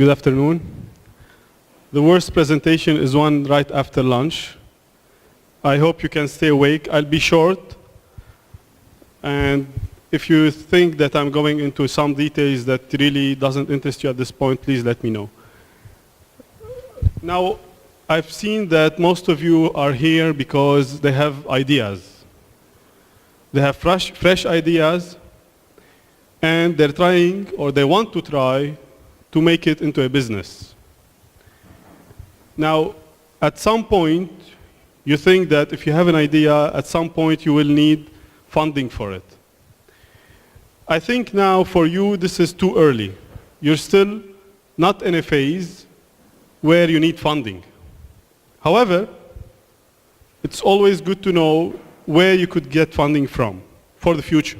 Good afternoon. The worst presentation is one right after lunch. I hope you can stay awake. I'll be short. And if you think that I'm going into some details that really doesn't interest you at this point, please let me know. Now, I've seen that most of you are here because they have ideas. They have fresh ideas, and they're trying, or they want to try, to make it into a business. Now, at some point, you think that if you have an idea, at some point you will need funding for it. I think now for you, this is too early. You're still not in a phase where you need funding. However, it's always good to know where you could get funding from for the future.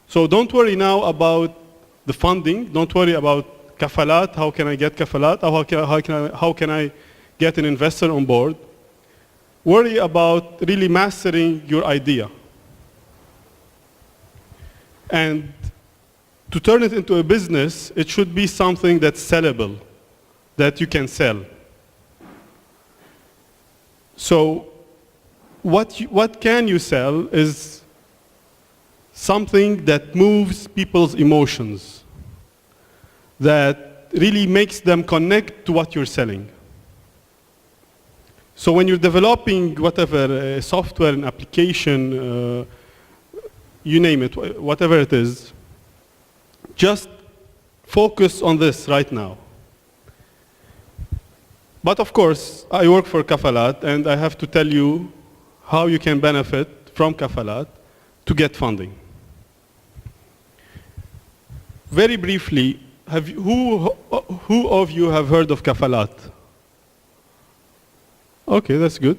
So don't worry now about the funding. Don't worry about Kafalat, how can I get Kafalat? How can I get an investor on board? Worry about really mastering your idea. And to turn it into a business, it should be something that's sellable, that you can sell. So what can you sell is something that moves people's emotions, that really makes them connect to what you're selling. So when you're developing whatever, software, an application, you name it, whatever it is, just focus on this right now. But of course, I work for Kafalat, and I have to tell you how you can benefit from Kafalat to get funding. Very briefly, who of you have heard of Kafalat? Okay, that's good.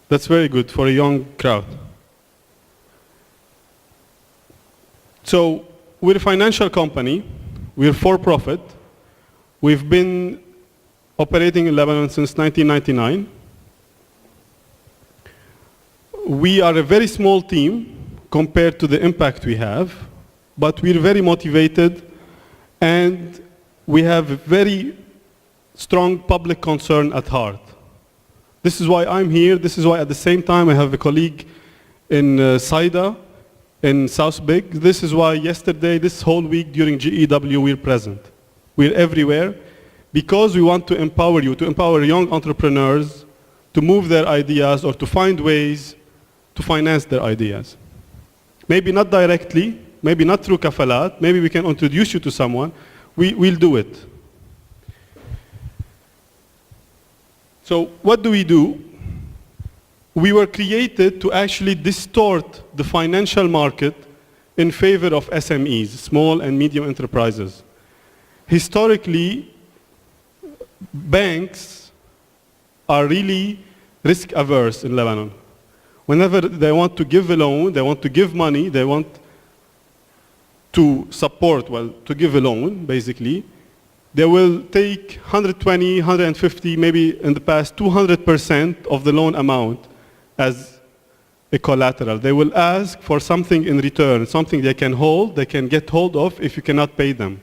That's very good for a young crowd. So we're a financial company. We're for-profit. We've been operating in Lebanon since 1999. We are a very small team compared to the impact we have, but we're very motivated, and we have a very strong public concern at heart. This is why I'm here. This is why at the same time I have a colleague in Saida, in South Big. This is why yesterday, this whole week during GEW, we're present. We're everywhere because we want to empower you, to empower young entrepreneurs to move their ideas or to find ways to finance their ideas. Maybe not directly, maybe not through Kafalat, maybe we can introduce you to someone. We'll do it. So what do? We were created to actually distort the financial market in favor of SMEs, small and medium enterprises. Historically, banks are really risk averse in Lebanon. Whenever they want to give a loan, they want to give money, they want to support, well, to give a loan, basically, they will take 120, 150, maybe in the past 200% of the loan amount as a collateral. They will ask for something in return, something they can hold, they can get hold of if you cannot pay them.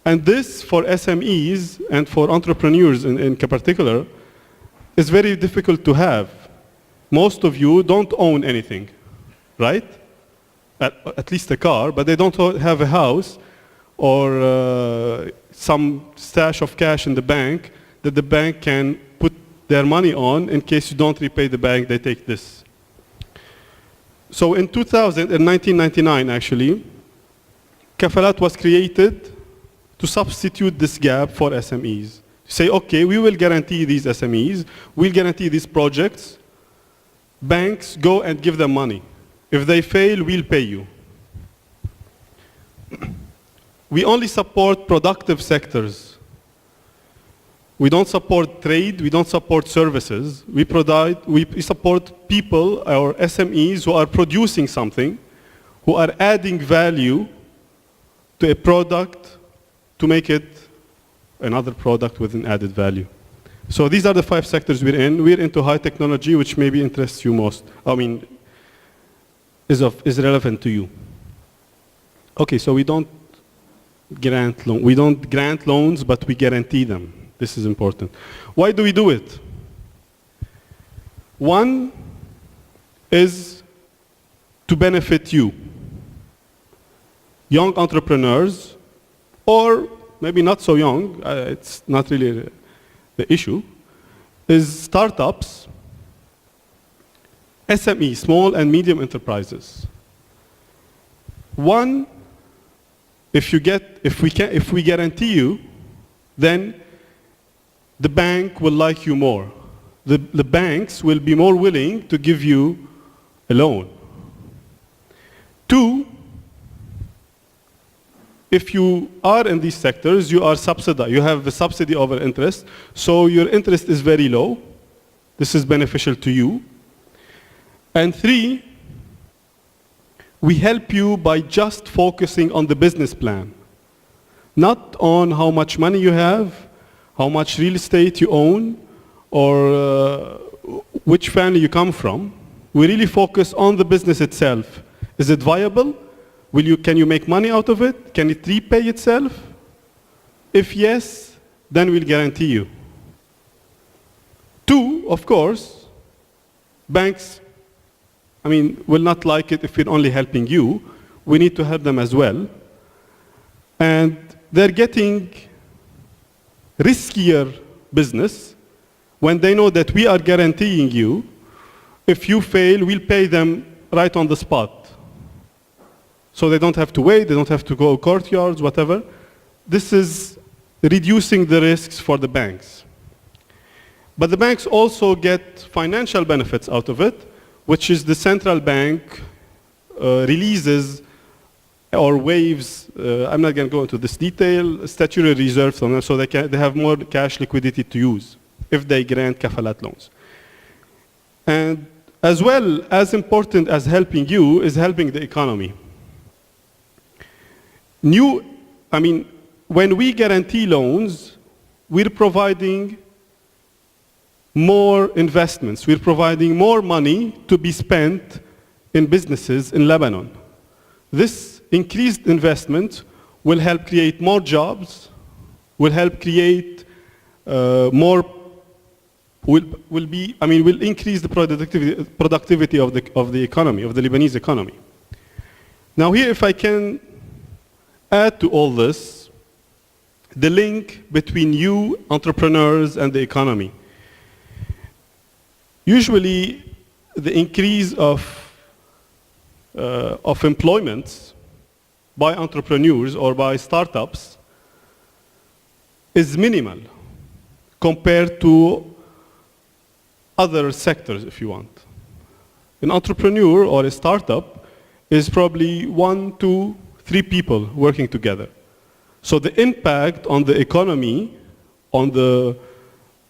And this, for SMEs and for entrepreneurs in particular, is very difficult to have. Most of you don't own anything, right? At least a car, but they don't have a house or some stash of cash in the bank that the bank can put their money on in case you don't repay the bank, they take this. So in 1999 actually, Kafalat was created to substitute this gap for SMEs. Say, okay, we will guarantee these SMEs, we'll guarantee these projects, banks go and give them money. If they fail, we'll pay you. We only support productive sectors. We don't support trade, we don't support services. We support people, our SMEs, who are producing something, who are adding value to a product to make it another product with an added value. So these are the 5 sectors we're in. We're into high technology, which maybe interests you most. I mean, is relevant to you. Okay, so we don't grant loan. We don't grant loans, but we guarantee them. This is important. Why do we do it? One is to benefit you, young entrepreneurs, or maybe not so young, it's not really the issue, is startups, SME, small and medium enterprises. One, if we guarantee you, then the bank will like you more. The banks will be more willing to give you a loan. Two, if you are in these sectors, you are subsidized. You have the subsidy over interest, so your interest is very low. This is beneficial to you. And three, we help you by just focusing on the business plan, not on how much money you have, how much real estate you own, or which family you come from. We really focus on the business itself. Is it viable? Can you make money out of it? Can it repay itself? If yes, then we'll guarantee you. Two, of course, banks, will not like it if we're only helping you. We need to help them as well. And they're getting riskier business when they know that we are guaranteeing you, if you fail, we'll pay them right on the spot. So they don't have to wait, they don't have to go courtyards, whatever. This is reducing the risks for the banks. But the banks also get financial benefits out of it, which is the central bank releases or waives, I'm not going to go into this detail, statutory reserves on them, so they have more cash liquidity to use if they grant Kafalat loans. And as well, as important as helping you is helping the economy. When we guarantee loans, we're providing more investments. We're providing more money to be spent in businesses in Lebanon. This increased investment will help create more jobs, will help create will increase the productivity of the economy, of the Lebanese economy. Now here, if I can add to all this, the link between you, entrepreneurs, and the economy. Usually, the increase of employment by entrepreneurs or by startups is minimal compared to other sectors, if you want. An entrepreneur or a startup is probably 1, 2, 3 people working together. So the impact on the economy, on the,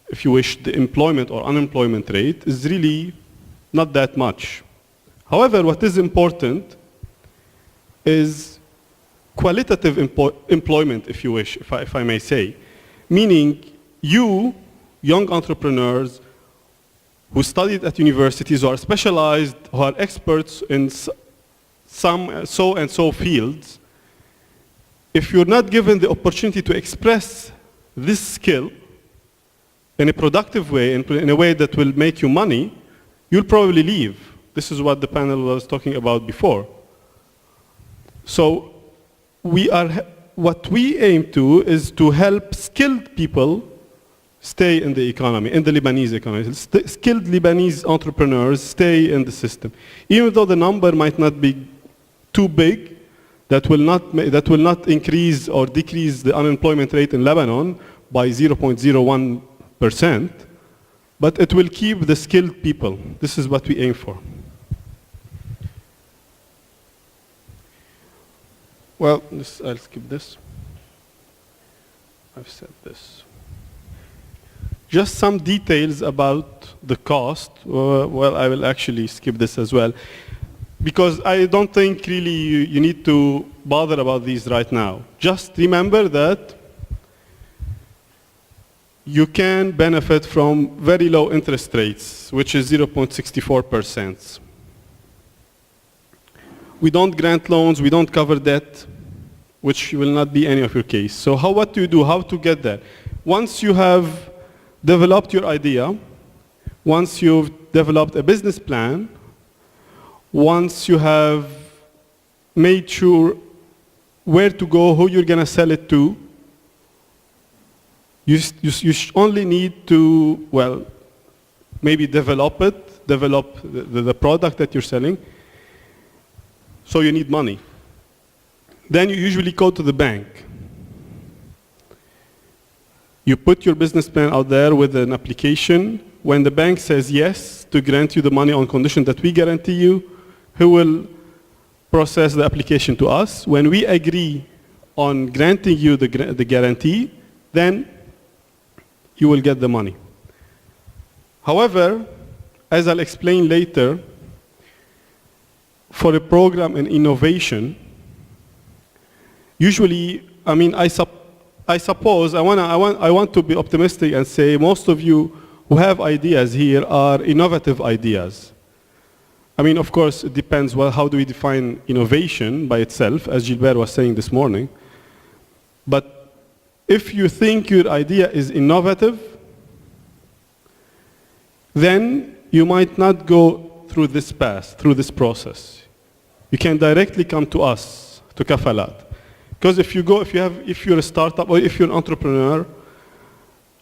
if you wish, the employment or unemployment rate is really not that much. However, what is important is qualitative employment, if you wish, if I may say. Meaning, you, young entrepreneurs who studied at universities, who are specialized, who are experts in some so and so fields, if you're not given the opportunity to express this skill in a productive way, in a way that will make you money, you'll probably leave. This is what the panel was talking about before. So what we aim to is to help skilled people stay in the economy, in the Lebanese economy. Skilled Lebanese entrepreneurs stay in the system. Even though the number might not be too big, that will not increase or decrease the unemployment rate in Lebanon by 0.01%, but it will keep the skilled people. This is what we aim for. Well, I'll skip this. I've said this. Just some details about the cost. Well, I will actually skip this as well, because I don't think really you need to bother about these right now. Just remember that you can benefit from very low interest rates, which is 0.64%. We don't grant loans, we don't cover debt. which will not be any of your case. So what do you do? How to get there? Once you have developed your idea, once you've developed a business plan, once you have made sure where to go, who you're going to sell it to, you only need to, well, maybe develop the product that you're selling. So you need money. Then you usually go to the bank. You put your business plan out there with an application. When the bank says yes to grant you the money on condition that we guarantee you, who will process the application to us. When we agree on granting you the guarantee, then you will get the money. However, as I'll explain later, for a program in innovation, usually, I mean, I suppose I want to be optimistic and say most of you who have ideas here are innovative ideas. I mean, of course, it depends. Well, how do we define innovation by itself, as Gilbert was saying this morning? But if you think your idea is innovative, then you might not go through this path, through this process. You can directly come to us, to Kafalat. Because if you're a startup or if you're an entrepreneur,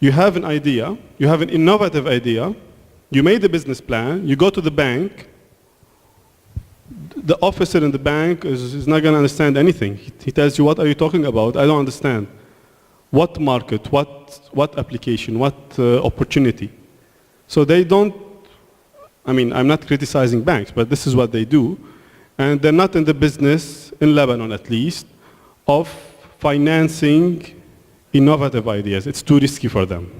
you have an idea, you have an innovative idea, you made a business plan, you go to the bank, the officer in the bank is not going to understand anything. He tells you, what are you talking about? I don't understand. What market, what application, what opportunity? So they don't, I mean, I'm not criticizing banks, but this is what they do. And they're not in the business, in Lebanon at least, of financing innovative ideas. It's too risky for them.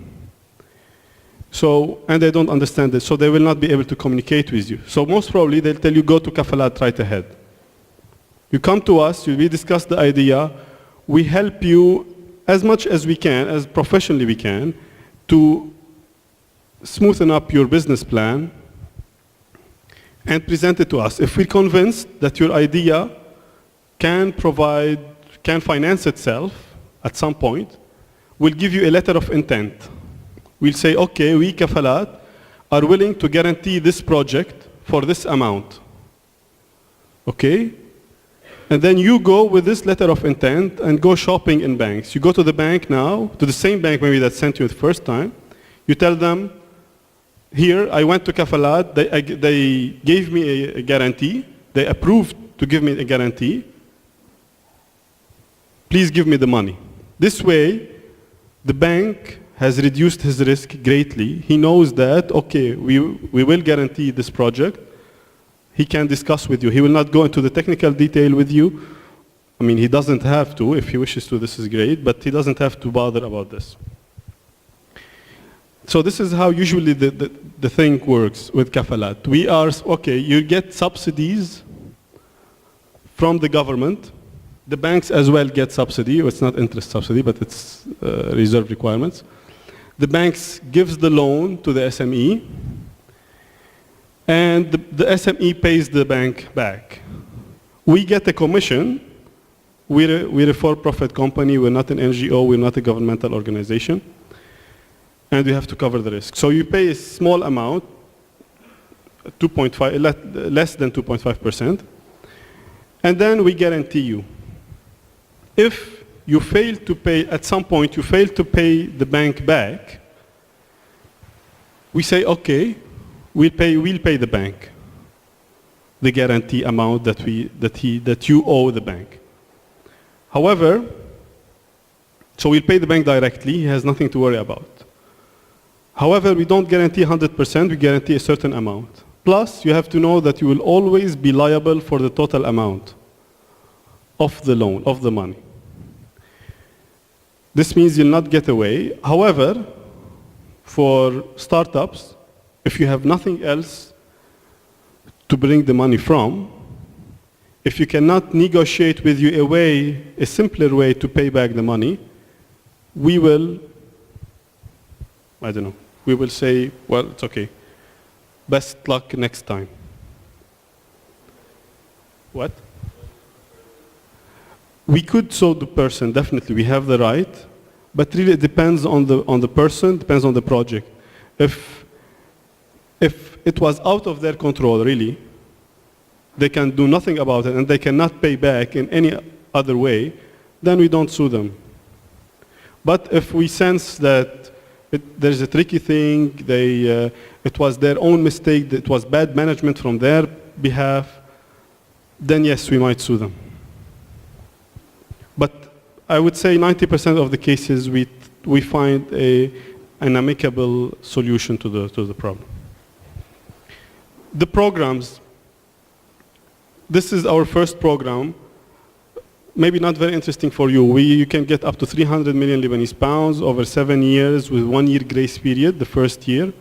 So, and they don't understand it, so they will not be able to communicate with you. So most probably they'll tell you, go to Kafalat right ahead. You come to us, we discuss the idea, we help you as much as we can, as professionally we can, to smoothen up your business plan and present it to us. If we're convinced that your idea can finance itself at some point, we'll give you a letter of intent. We'll say, okay, we, Kafalat, are willing to guarantee this project for this amount. Okay? And then you go with this letter of intent and go shopping in banks. You go to the bank now, to the same bank maybe that sent you the first time. You tell them, here, I went to Kafalat, they gave me a guarantee. They approved to give me a guarantee. Please give me the money. This way, the bank has reduced his risk greatly. He knows that, okay, we will guarantee this project. He can discuss with you. He will not go into the technical detail with you. I mean, he doesn't have to. If he wishes to, this is great, but he doesn't have to bother about this. So this is how usually the thing works with Kafalat. We are, okay, you get subsidies from the government. The banks as well get subsidy. It's not interest subsidy, but it's reserve requirements. The banks gives the loan to the SME, and the SME pays the bank back. We get a commission. We're a for-profit company. We're not an NGO. We're not a governmental organization. And we have to cover the risk. So you pay a small amount, 2.5, less than 2.5%, and then we guarantee you. If you fail to pay, at some point you fail to pay the bank back, we say, okay, we'll pay the bank the guarantee amount that you owe the bank. However, so we'll pay the bank directly, he has nothing to worry about. However, we don't guarantee 100%, we guarantee a certain amount. Plus, you have to know that you will always be liable for the total amount of the loan, of the money. This means you'll not get away. However, for startups, if you have nothing else to bring the money from, if you cannot negotiate with you a simpler way to pay back the money, we will, I don't know, we will say, well, it's okay. Best luck next time. What? We could sue the person, definitely, we have the right, but really it depends on the person, depends on the project. If it was out of their control, really, they can do nothing about it and they cannot pay back in any other way, then we don't sue them. But if we sense that there's a tricky thing, it was their own mistake, it was bad management from their behalf, then yes, we might sue them. But I would say 90% of the cases we find an amicable solution to the problem. The programs. This is our first program. Maybe not very interesting for you. You can get up to 300 million Lebanese pounds over 7 years with 1 year grace period, the first year.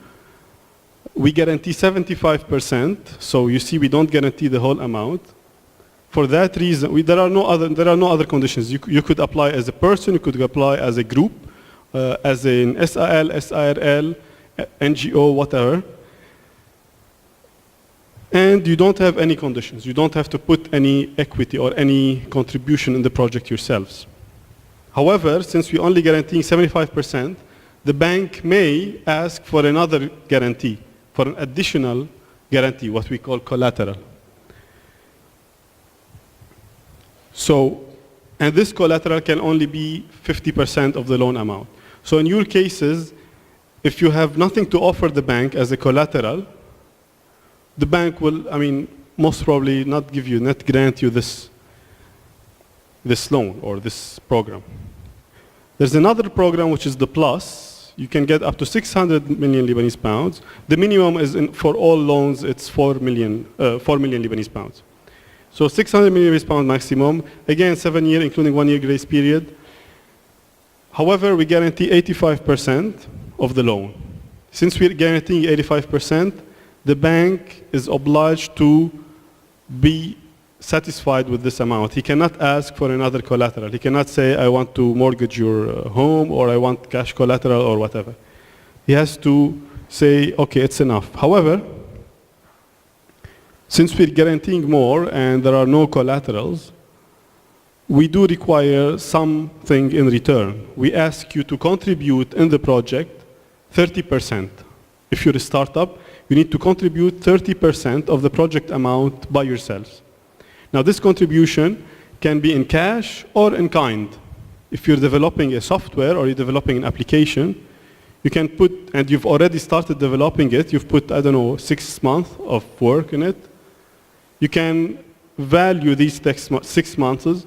We guarantee 75%, so you see we don't guarantee the whole amount. For that reason, there are no other conditions. You could apply as a person, you could apply as a group, as an SIL, SIRL, NGO, whatever. And you don't have any conditions. You don't have to put any equity or any contribution in the project yourselves. However, since we're only guaranteeing 75%, the bank may ask for another guarantee, for an additional guarantee, what we call collateral. So, and this collateral can only be 50% of the loan amount. So in your cases, if you have nothing to offer the bank as a collateral, the bank will, most probably not grant you this loan or this program. There's another program which is the Plus. You can get up to 600 million Lebanese pounds. The minimum is for all loans, it's 4 million Lebanese pounds. So 600 million Lebanese pounds maximum. Again, 7 years, including 1 year grace period. However, we guarantee 85% of the loan. Since we're guaranteeing 85%, the bank is obliged to be satisfied with this amount. He cannot ask for another collateral. He cannot say, I want to mortgage your home, or I want cash collateral, or whatever. He has to say, okay, it's enough. However, since we're guaranteeing more and there are no collaterals, we do require something in return. We ask you to contribute in the project 30%. If you're a startup, you need to contribute 30% of the project amount by yourselves. Now this contribution can be in cash or in kind. If you're developing a software or you're developing an application, you can put, and you've already started developing it, you've put, 6 months of work in it, you can value these 6 months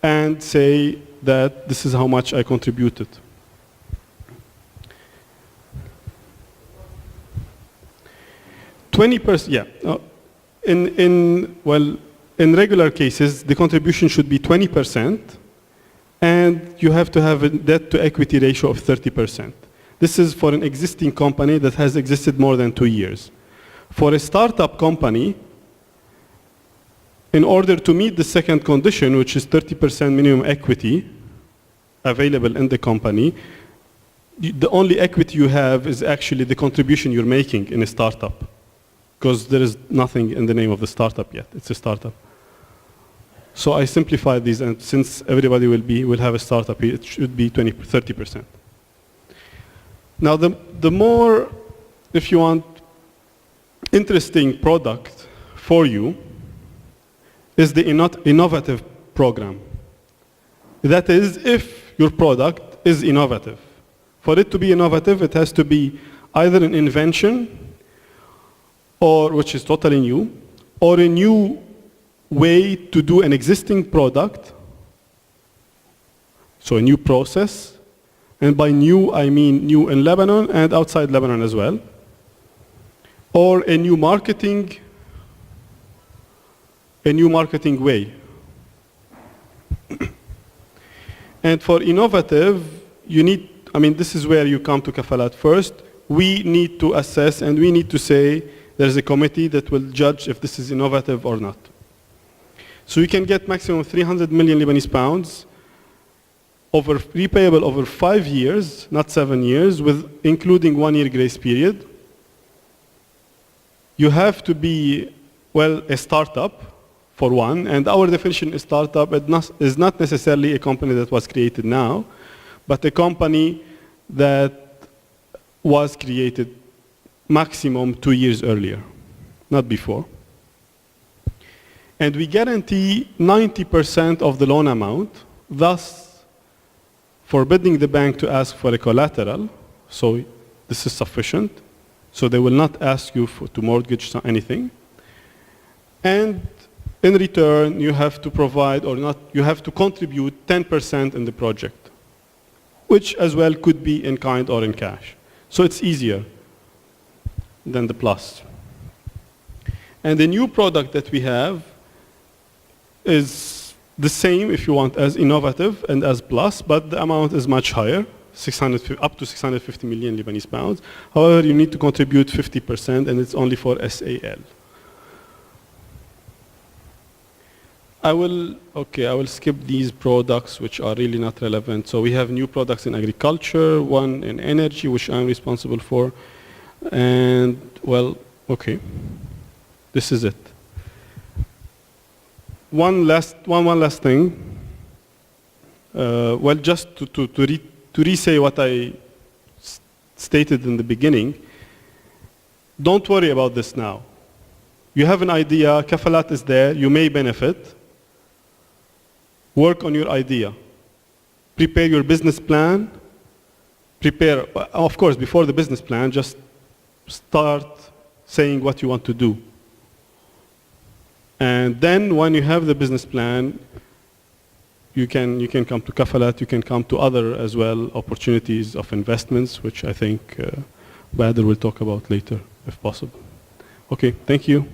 and say that this is how much I contributed. In regular cases, the contribution should be 20%, and you have to have a debt to equity ratio of 30%. This is for an existing company that has existed more than 2 years. For a startup company, in order to meet the second condition, which is 30% minimum equity available in the company, the only equity you have is actually the contribution you're making in a startup, because there is nothing in the name of the startup yet. It's a startup. So I simplified these, and since everybody will have a startup, it should be 30%. Now, the more, if you want, interesting product for you is the innovative program. That is, if your product is innovative. For it to be innovative, it has to be either an invention, or which is totally new, or a new way to do an existing product, so a new process, and by new I mean new in Lebanon and outside Lebanon as well, or a new marketing way. And for innovative, you need, this is where you come to Kafalat first. We need to assess and we need to say there's a committee that will judge if this is innovative or not. So you can get maximum 300 million Lebanese pounds repayable over 5 years, not 7 years, with including 1 year grace period. You have to be, a startup for one. And our definition is startup is not necessarily a company that was created now, but a company that was created maximum 2 years earlier, not before. And we guarantee 90% of the loan amount, thus forbidding the bank to ask for a collateral. So this is sufficient. So they will not ask you to mortgage anything. And in return, you have to provide or not, you have to contribute 10% in the project, which as well could be in kind or in cash. So it's easier than the plus. And the new product that we have is the same, if you want, as innovative and as plus, but the amount is much higher, up to 650 million Lebanese pounds. However, you need to contribute 50%, and it's only for SAL. I will skip these products which are really not relevant. So we have new products in agriculture, one in energy, which I'm responsible for. And well, okay, this is it. One last thing. Well, just to re-say what I stated in the beginning, don't worry about this now. You have an idea, Kafalat is there, you may benefit. Work on your idea. Prepare your business plan. Of course, before the business plan, just start saying what you want to do. And then when you have the business plan, you can come to Kafalat, you can come to other as well opportunities of investments, which I think Bader will talk about later, if possible. Okay, thank you.